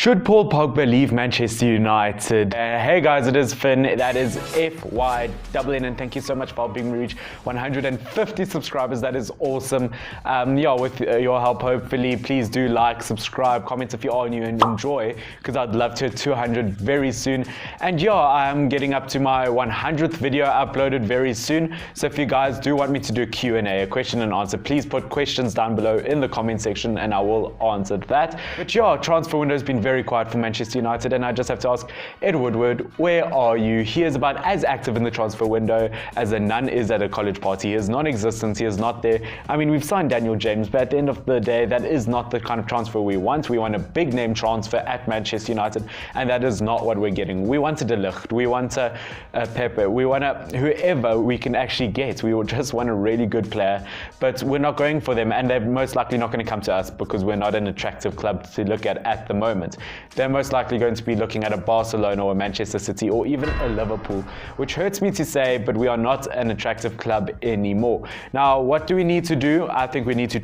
Should Paul Pogba leave Manchester United? Hey guys, it is Finn. That is FYNN, and thank you so much for helping me reach 150 subscribers. That is awesome. With your help, hopefully, please do like, subscribe, comment if you are new and enjoy, because I'd love to hit 200 very soon. And I'm getting up to my 100th video uploaded very soon. So if you guys do want me to do a Q&A, a question and answer, please put questions down below in the comment section and I will answer that. But transfer window has been very quiet for Manchester United, and I just have to ask, Ed Woodward, where are you? He is about as active in the transfer window as a nun is at a college party. He is non-existent. He is not there. I mean, we've signed Daniel James, but at the end of the day, that is not the kind of transfer we want. We want a big name transfer at Manchester United, and that is not what we're getting. We want a De Ligt. We want a Pepe. We want whoever we can actually get. We will just want a really good player, but we're not going for them, and they're most likely not going to come to us because we're not an attractive club to look at the moment. They're most likely going to be looking at a Barcelona or a Manchester City or even a Liverpool, which hurts me to say, but we are not an attractive club anymore. Now, what do we need to do? I think we need to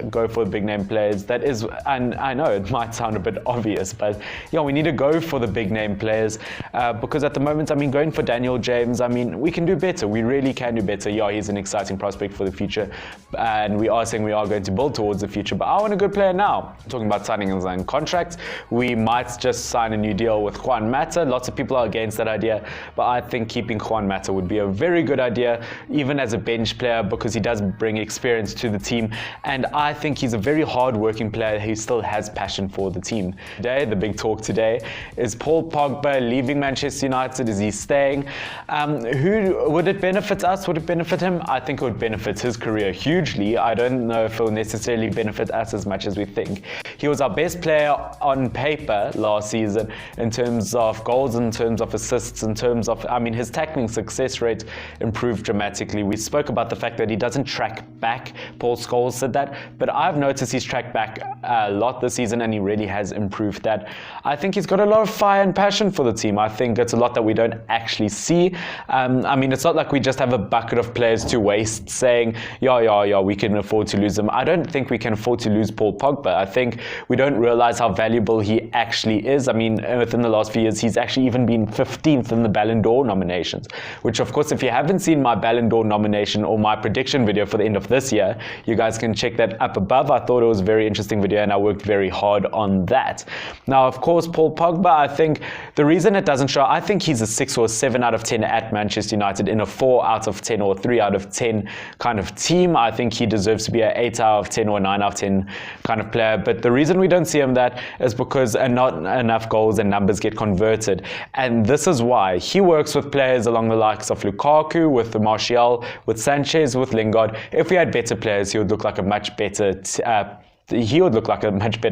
go for big name players. That is, and I know it might sound a bit obvious, but we need to go for the big name players because at the moment, going for Daniel James, we can do better. We really can do better. He's an exciting prospect for the future, and we are saying we are going to build towards the future, but I want a good player now. Talking about signing and contracts, we might just sign a new deal with Juan Mata. Lots of people are against that idea, but I think keeping Juan Mata would be a very good idea, even as a bench player, because he does bring experience to the team, and I think he's a very hard-working player who still has passion for the team. Today, the big talk today is Paul Pogba leaving Manchester United. Is he staying? Who would it benefit us? Would it benefit him? I think it would benefit his career hugely. I don't know if it will necessarily benefit us as much as we think. He was our best player on paper last season in terms of goals, in terms of assists, in terms of, his tackling success rate improved dramatically. We spoke about the fact that he doesn't track back. Paul Scholes said that, but I've noticed he's tracked back a lot this season and he really has improved that. I think he's got a lot of fire and passion for the team. I think it's a lot that we don't actually see. It's not like we just have a bucket of players to waste saying, we can afford to lose them. I don't think we can afford to lose Paul Pogba. I think we don't realize how valuable he actually is. Within the last few years, he's actually even been 15th in the Ballon d'Or nominations, which of course, if you haven't seen my Ballon d'Or nomination or my prediction video for the end of this year, you guys can check that up above. I thought it was a very interesting video and I worked very hard on that. Now, of course, Paul Pogba, I think the reason it doesn't show, I think he's a 6 or a 7 out of 10 at Manchester United in a 4 out of 10 or 3 out of 10 kind of team. I think he deserves to be an 8 out of 10 or 9 out of 10 kind of player. But the reason we don't see him that is because not enough goals and numbers get converted. And this is why he works with players along the likes of Lukaku, with Martial, with Sanchez, with Lingard. If we had better players, he would look like a much better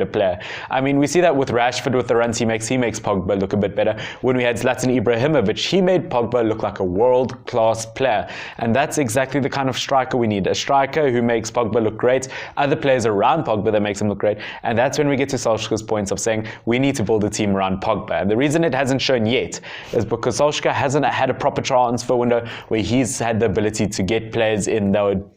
player. We see that with Rashford, with the runs he makes Pogba look a bit better. When we had Zlatan Ibrahimovic, he made Pogba look like a world-class player. And that's exactly the kind of striker we need. A striker who makes Pogba look great, other players around Pogba that makes him look great. And that's when we get to Solskjaer's points of saying we need to build a team around Pogba. And the reason it hasn't shown yet is because Solskjaer hasn't had a proper transfer window where he's had the ability to get players in that would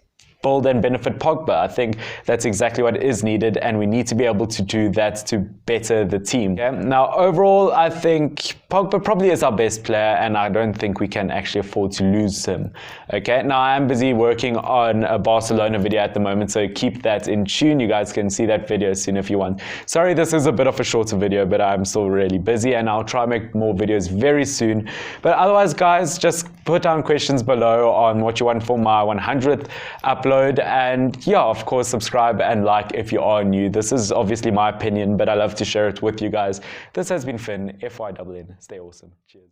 build and benefit Pogba. I think that's exactly what is needed, and we need to be able to do that to better the team. Now, overall, I think Pogba probably is our best player, and I don't think we can actually afford to lose him. Now I am busy working on a Barcelona video at the moment, so keep that in tune. You guys can see that video soon if you want. Sorry, this is a bit of a shorter video, but I'm still really busy, and I'll try and make more videos very soon. But otherwise, guys, just put down questions below on what you want for my 100th upload. And of course, subscribe and like if you are new. This is obviously my opinion, but I love to share it with you guys. This has been Finn, FYNN. Stay awesome. Cheers.